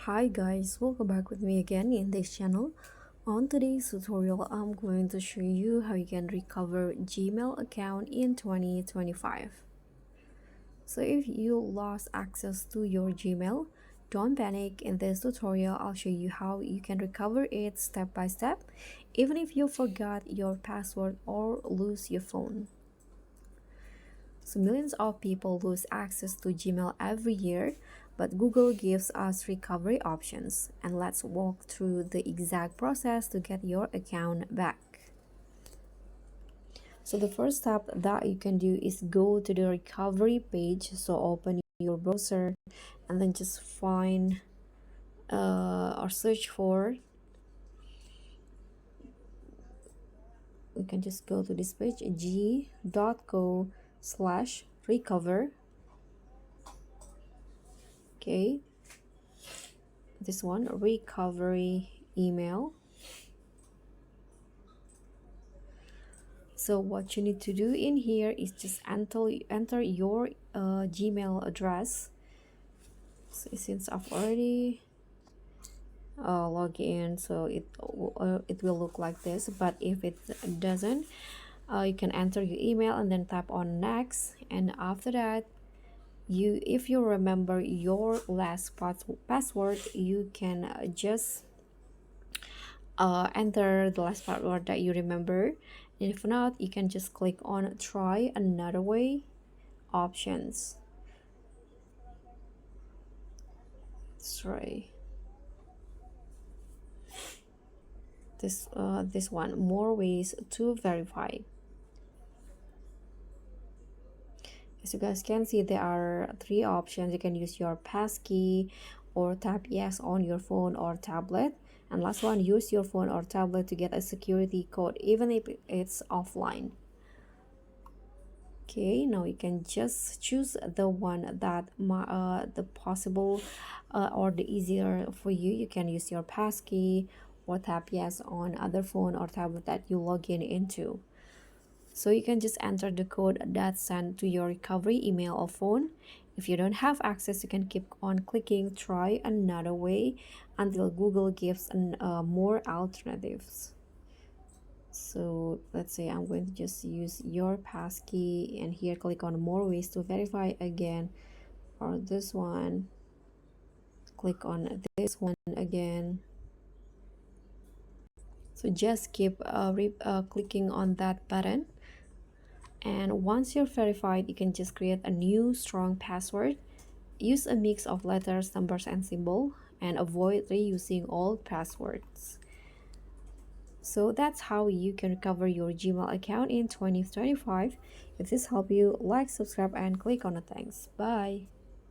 Hi guys, welcome back with me again in this channel. On today's tutorial, I'm going to show you how you can recover Gmail account in 2025. So if you lost access to your Gmail, don't panic. In this tutorial, I'll show you how you can recover it step by step, even if you forgot your password or lose your phone. So millions of people lose access to Gmail every year, but Google gives us recovery options. And let's walk through the exact process to get your account back. So the first step that you can do is go to the recovery page. So open your browser and then just find or search for, we can just go to this page, g.co/recover. Okay, this one, recovery email. So what you need to do in here is just enter your Gmail address. So since I've already logged in, so it will look like this. But if it doesn't, you can enter your email and then tap on next. And after that, if you remember your last password, you can just enter the last password that you remember. If not, you can just click on try another way options. Try this one, more ways to verify. As you guys can see, there are three options. You can use your passkey or tap yes on your phone or tablet. And last one, use your phone or tablet to get a security code even if it's offline. Okay, now you can just choose the one that the possible or the easier for you. You can use your passkey or tap yes on other phone or tablet that you log in into. So you can just enter the code that's sent to your recovery email or phone. If you don't have access, you can keep on clicking try another way until Google gives more alternatives. So let's say I'm going to just use your passkey, and here click on more ways to verify again, or this one, click on this one again. So just keep clicking on that button, and once you're verified, you can just create a new strong password. Use a mix of letters, numbers, and symbol, and avoid reusing old passwords. So that's how you can recover your Gmail account in 2025. If this helped you, like, subscribe, and click on the thanks. Bye.